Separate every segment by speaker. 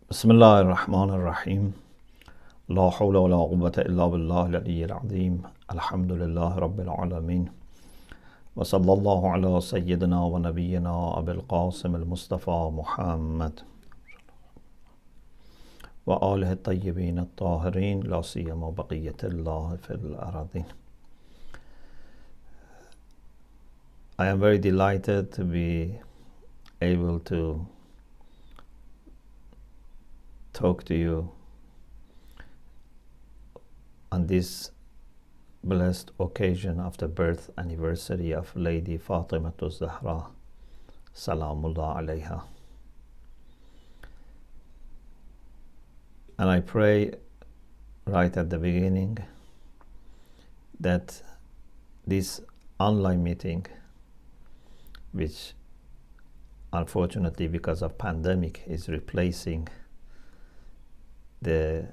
Speaker 1: بسم الله الرحمن الرحيم لا حول ولا قوة إلا بالله العلي العظيم الحمد لله رب العالمين وصلى الله على سيدنا ونبينا أبي القاسم المصطفى محمد وآله الطيبين الطاهرين لا سيما بقية الله في الأراضين. I am very delighted to be able to talk to you on this blessed occasion of the birth anniversary of Lady Fatimah Zahra Salamullah alayha. And I pray right at the beginning that this online meeting, which unfortunately because of pandemic is replacing the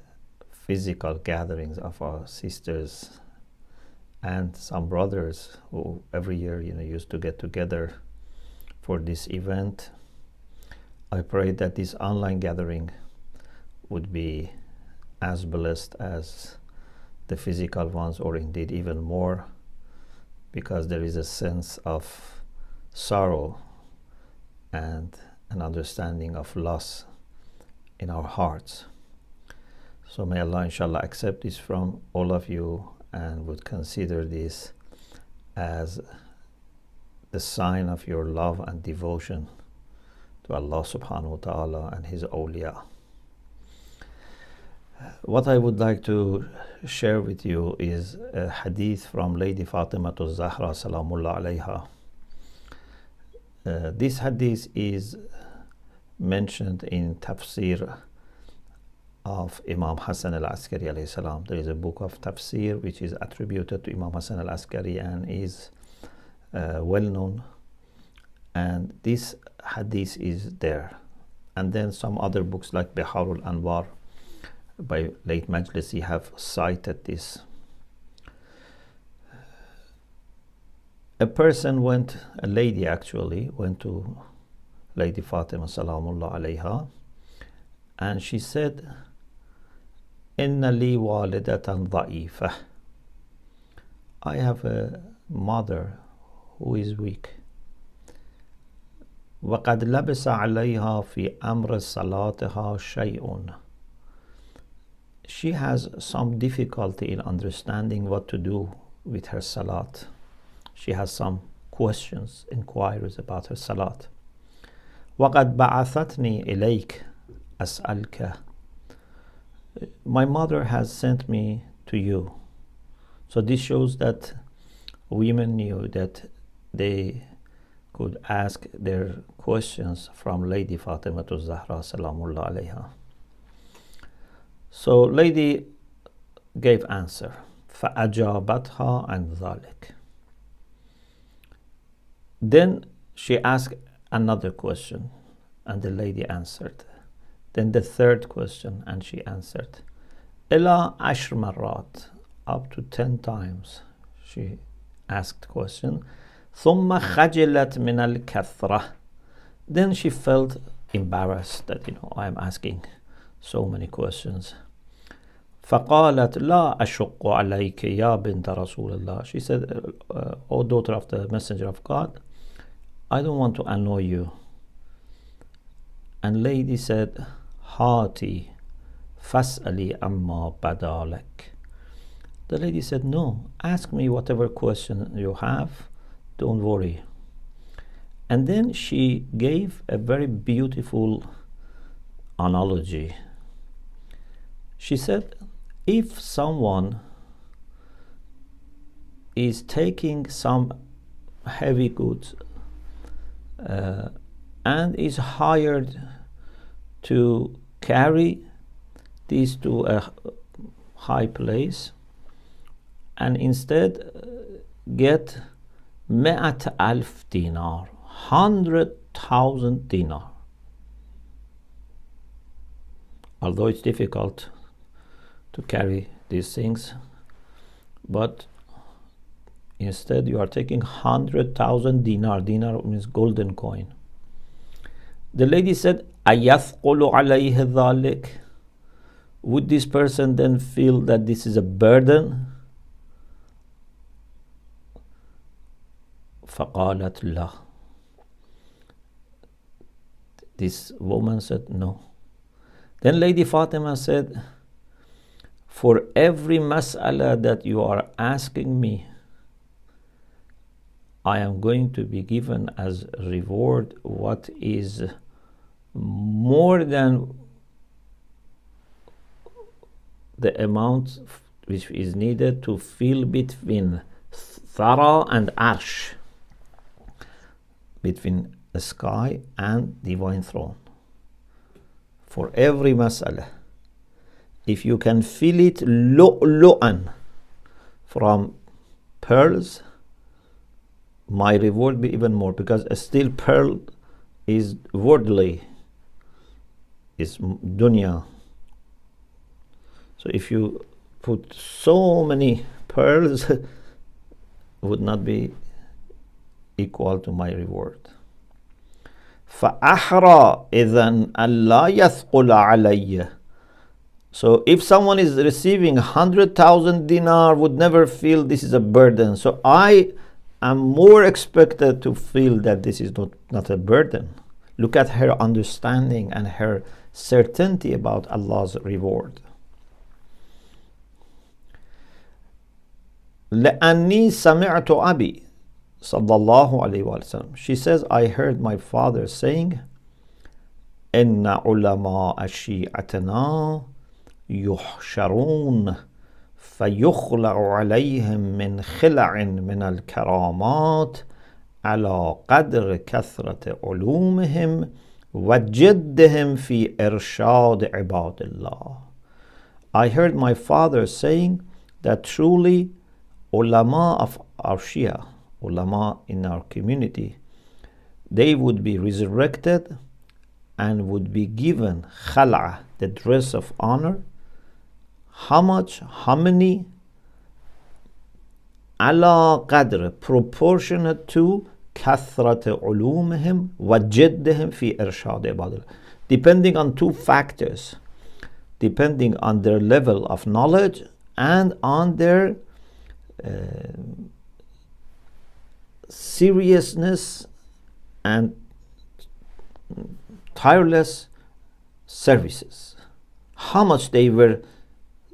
Speaker 1: physical gatherings of our sisters and some brothers who every year used to get together for this event. I pray that this online gathering would be as blessed as the physical ones, or indeed even more, because there is a sense of sorrow and an understanding of loss in our hearts. So may Allah inshallah accept this from all of you and would consider this as the sign of your love and devotion to Allah subhanahu wa ta'ala and His awliya. What I would like to share with you is a hadith from Lady Fatimah Zahra Salamullah alayha. This hadith is mentioned in tafsir of Imam Hassan al-Askari alayhi salam. There is a book of tafsir which is attributed to Imam Hassan al-Askari and is well known, and this hadith is there. And then some other books like Biharul Anwar by late Majlisi have cited this. A lady actually went to Lady Fatima Salamullah alayha, and she said, Inna li walidatan dha'ifah. I have a mother who is weak. وَقَدْ لَبِسَ عَلَيْهَا فِي أَمْرِ صَلَاتِهَا شَيْءٌ. She has some difficulty in understanding what to do with her salat. She has some questions, inquiries about her salat. وَقَدْ بَعَثَتْنِي إِلَيْكَ أَسْأَلْكَ. My mother has sent me to you. So this shows that women knew that they could ask their questions from Lady Fatimah Zahra Salamullah alayha. So lady gave answer. فَأَجَابَتْهَا عَنْ ذَلِكَ. Then she asked another question and the lady answered. Then the third question and she answered. إِلَى عَشْرِ مَرَّاتٍ. Up to 10 times she asked question. ثُمَّ خَجِلَتْ مِنَ الْكَثْرَةِ. Then she felt embarrassed that I am asking so many questions. فَقَالَتْ لَا أَشُقُّ عَلَيْكِ يَا بِنْتَ رَسُولِ اللَّهِ. She said, O daughter of the Messenger of God, I don't want to annoy you. And lady said, Hati fas'ali amma badalak. The lady said, no, ask me whatever question you have, don't worry. And then she gave a very beautiful analogy. She said, if someone is taking some heavy goods and is hired to carry these to a high place, and instead get 100,000 dinar, 100,000 dinar. Although it's difficult to carry these things, but instead you are taking 100,000 dinar. Dinar means golden coin. The lady said, أَيَثْقُلُ عَلَيْهِ ذَلِكَ? Would this person then feel that this is a burden? فَقَالَتْ لَا. This woman said, no. Then Lady Fatimah said, for every mas'ala that you are asking me, I am going to be given as reward what is more than the amount which is needed to fill between Thara and Arsh, between the sky and divine throne. For every mas'ala, if you can fill it lu'lu'an, from pearls, my reward be even more, because a still pearl is worldly, is dunya. So if you put so many pearls, would not be equal to my reward. فَأَحْرَى إِذَنْ أَلَّا يَثْقُلَ عَلَيَّ. So if someone is receiving 100,000 dinar, would never feel this is a burden. So I am more expected to feel that this is not a burden. Look at her understanding and her certainty about Allah's reward. لأني سمعت أبي صلى الله عليه وسلم. She says, I heard my father saying, إن علماء شيعتنا يحشرون فيخلع عليهم من خلع من الكرامات على قدر كثرة علومهم وجدهم في إرشاد عباد الله. I heard my father saying that truly ulama of our Shia, ulama in our community, they would be resurrected and would be given khala, the dress of honor. How much? How many? Ala qadr, proportionate to kathrat ulumihim wa jiddihim fi irshad ibadillah. Depending on two factors, depending on their level of knowledge and on their seriousness and tireless services. How much they were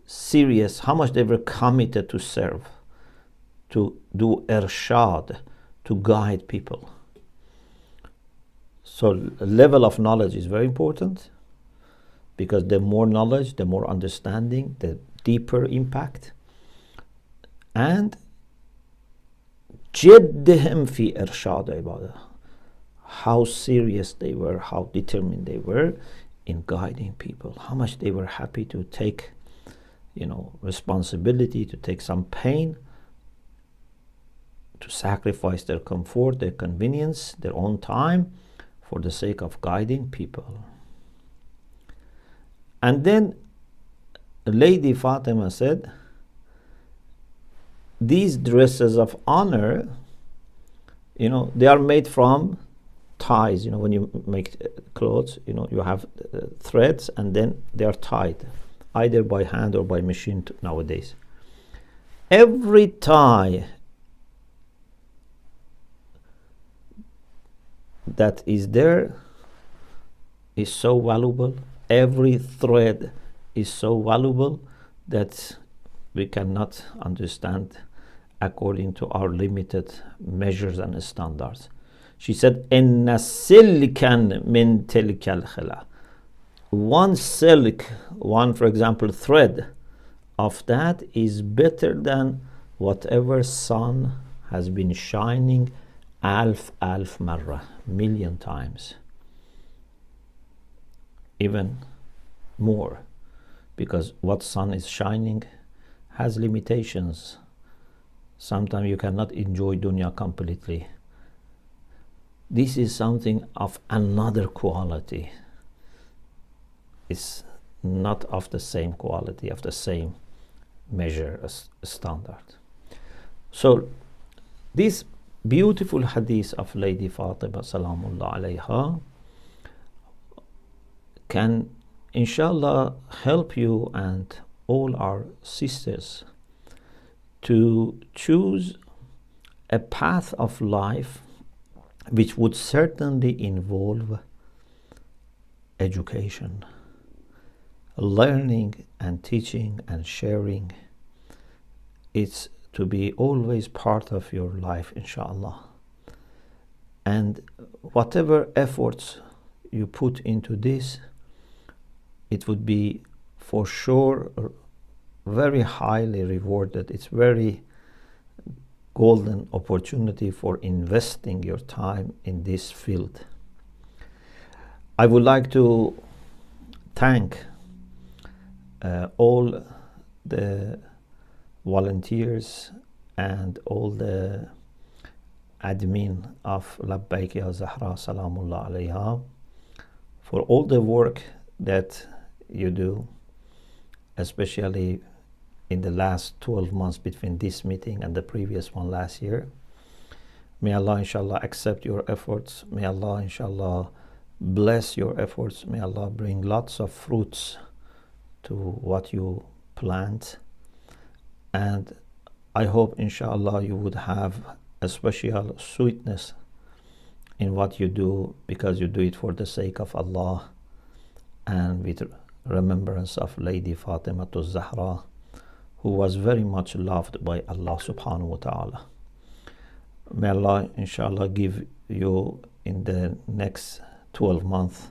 Speaker 1: serious, how much they were committed to serve, to do irshad, to guide people. So level of knowledge is very important, because the more knowledge, the more understanding, the deeper impact. And jiddihim fi irshad ibadah, how serious they were, how determined they were in guiding people, how much they were happy to take, responsibility, to take some pain, to sacrifice their comfort, their convenience, their own time for the sake of guiding people. And then Lady Fatimah said, these dresses of honor, they are made from ties. When you make clothes, you have threads and then they are tied, either by hand or by machine nowadays. Every tie that is there is so valuable. Every thread is so valuable that we cannot understand according to our limited measures and standards. She said, "Inna silkan min tilkal khila." One silk, for example, thread of that is better than whatever sun has been shining alf marra, million times, even more, because what sun is shining has limitations. Sometimes you cannot enjoy dunya completely. This is something of another quality. It's not of the same quality, of the same measure as standard. So this beautiful hadith of Lady Fatimah salamullah alayha can inshallah help you and all our sisters to choose a path of life which would certainly involve education, learning and teaching and sharing. It's to be always part of your life, inshallah. And whatever efforts you put into this, it would be for sure very highly rewarded. It's very golden opportunity for investing your time in this field. I would like to thank all the volunteers and all the admin of Labaik ya Zahra Salamullah alayha for all the work that you do, especially in the last 12 months between this meeting and the previous one last year. May Allah inshallah accept your efforts. May Allah inshallah bless your efforts. May Allah bring lots of fruits to what you plant. And I hope inshallah you would have a special sweetness in what you do, because you do it for the sake of Allah and with remembrance of Lady Fatimah to Zahra, who was very much loved by Allah subhanahu wa ta'ala. May Allah inshallah give you in the next 12 months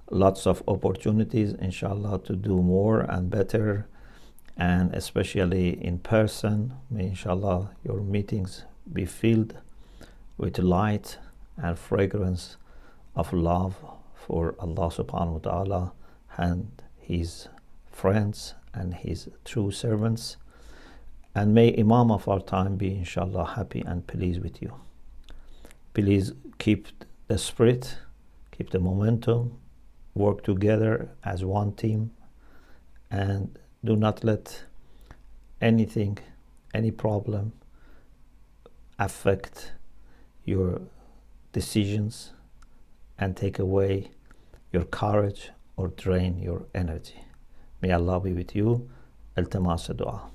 Speaker 1: lots of opportunities inshallah to do more and better, and especially in person. May inshallah your meetings be filled with light and fragrance of love for Allah subhanahu wa ta'ala and his friends and his true servants. And may Imam of our time be inshallah happy and pleased with you. Please keep the spirit, keep the momentum, work together as one team, and do not let anything, any problem affect your decisions and take away your courage or drain your energy. May Allah be with you. Iltimas dua.